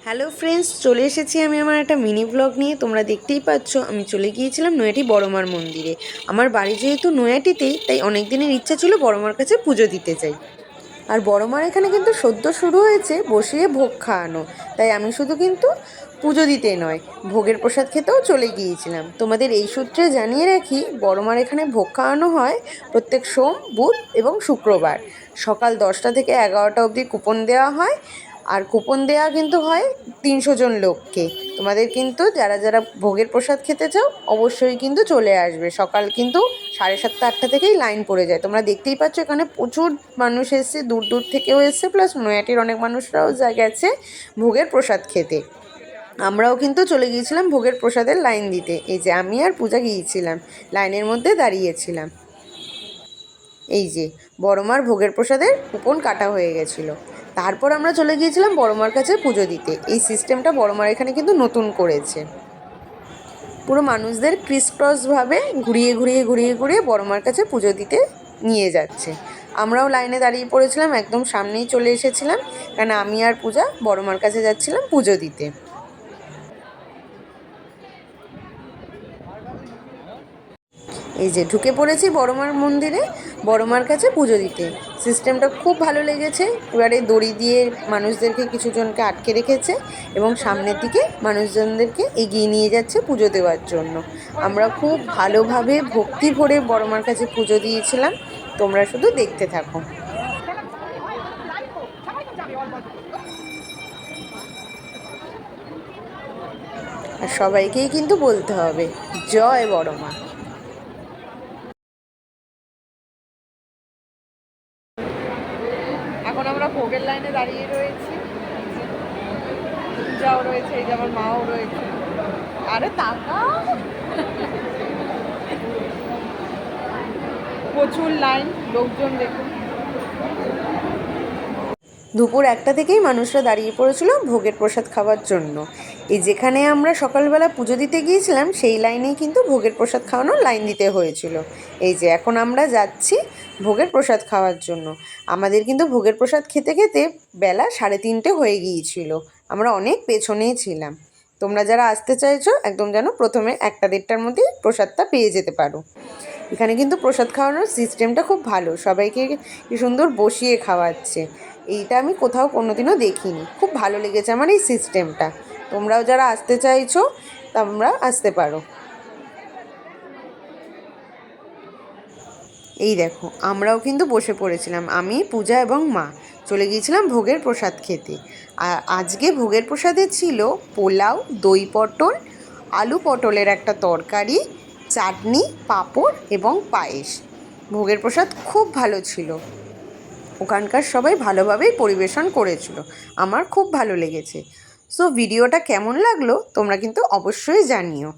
Hello friends, চলে এসেছি আমি আমার একটা মিনি ব্লগ নিয়ে। তোমরা দেখতেই পাচ্ছ আমি চলে গিয়েছিলাম নৈহাটি বড়মার মন্দিরে। আমার বাড়ি যেহেতু নৈহাটিতেই, তাই অনেক দিনের ইচ্ছা ছিল বড়মার কাছে পুজো দিতে যাই। আর বড়মার এখানে কিন্তু সদ্য শুরু হয়েছে বসিয়ে ভোগ খাওয়ানো, তাই আমি শুধু কিন্তু পুজো দিতে নয়, ভোগের প্রসাদ খেতেও চলে গিয়েছিলাম। তোমাদের এই সূত্রে জানিয়ে রাখি, বড়মার এখানে ভোগ খাওয়ানো হয় প্রত্যেক সোম, বুধ এবং শুক্রবার সকাল 10টা থেকে 11টা অবধি কুপন দেওয়া হয়। আর কুপন দেওয়া কিন্তু হয় 300 জন লোককে। তোমাদের কিন্তু যারা যারা ভোগের প্রসাদ খেতে চাও অবশ্যই কিন্তু চলে আসবে। সকাল কিন্তু 7:30 8টা থেকেই লাইন পড়ে যায়। তোমরা দেখতেই পাচ্ছ এখানে প্রচুর মানুষ এসছে, দূর দূর থেকেও এসছে, প্লাস নৈহাটির অনেক মানুষরাও গেছে ভোগের প্রসাদ খেতে। আমরাও কিন্তু চলে গিয়েছিলাম ভোগের প্রসাদের লাইন দিতে। এই যে আমি আর পূজা গিয়েছিলাম, লাইনের মধ্যে দাঁড়িয়েছিলাম। এই যে বড়মার ভোগের প্রসাদের কুপন কাটা হয়ে গেছিলো। তারপর আমরা চলে গিয়েছিলাম বড়মার কাছে পুজো দিতে। এই সিস্টেমটা বড়মার এখানে কিন্তু নতুন করেছে। পুরো মানুষদের ক্রিসক্রসভাবে ঘুরিয়ে ঘুরিয়ে ঘুরিয়ে ঘুরিয়ে বড়মার কাছে পুজো দিতে নিয়ে যাচ্ছে। আমরাও লাইনে দাঁড়িয়ে পড়েছিলাম, একদম সামনেই চলে এসেছিলাম, কারণ আমি আর পূজা বড়মার কাছে যাচ্ছিলাম পুজো দিতে। এই যে ঢুকে পড়েছি বড়মার মন্দিরে, বড়মার কাছে পুজো দিতে। সিস্টেমটা খুব ভালো লেগেছে। এবারে দড়ি দিয়ে মানুষদেরকে কিছু জনকে আটকে রেখেছে এবং সামনের দিকে মানুষজনদেরকে এগিয়ে নিয়ে যাচ্ছে পুজো দেওয়ার জন্য। আমরা খুব ভালোভাবে ভক্তি ভরে বড়মার কাছে পুজো দিয়েছিলাম। তোমরা শুধু দেখতে থাকো। আর সবাইকেই কিন্তু বলতে হবে জয় বড়মা। এখন আমরা ভোগের লাইনে দাঁড়িয়ে রয়েছি। পূজাও রয়েছে, এই যে আমার মাও রয়েছে। আরে তাকাও, প্রচুর লাইন, লোকজন দেখুন। দুপুর 1টা থেকেই মানুষরা দাঁড়িয়ে পড়েছিল ভোগের প্রসাদ খাওয়ার জন্য। এই যেখানে আমরা সকালবেলা পুজো দিতে গিয়েছিলাম সেই লাইনেই কিন্তু ভোগের প্রসাদ খাওয়ানোর লাইন দিতে হয়েছিল। এই যে এখন আমরা যাচ্ছি ভোগের প্রসাদ খাওয়ার জন্য। আমাদের কিন্তু ভোগের প্রসাদ খেতে খেতে বেলা 3:30 হয়ে গিয়েছিল। আমরা অনেক পেছনেই ছিলাম। তোমরা যারা আসতে চাইছো একদম যেন প্রথমে 1টা-1:30টার মধ্যেই প্রসাদটা পেয়ে যেতে পারো। এখানে কিন্তু প্রসাদ খাওয়ানোর সিস্টেমটা খুব ভালো, সবাইকে কি সুন্দর বসিয়ে খাওয়াচ্ছে। এইটা আমি কোথাও কোনোদিনও দেখিনি। খুব ভালো লেগেছে আমার এই সিস্টেমটা। তোমরাও যারা আসতে চাইছো তোমরা আসতে পারো। এই দেখো আমরাও কিন্তু বসে পড়েছিলাম, আমি, পূজা এবং মা চলে গিয়েছিলাম ভোগের প্রসাদ খেতে। আর আজকে ভোগের প্রসাদে ছিল পোলাও, দই পটল, আলু পটলের একটা তরকারি, চাটনি, পাঁপড় এবং পায়েস। ভোগের প্রসাদ খুব ভালো ছিল। ওখানকার সবাই ভালোভাবেই পরিবেশন করেছিল। আমার খুব ভালো লেগেছে। সো ভিডিওটা কেমন লাগলো তোমরা কিন্তু অবশ্যই জানিও।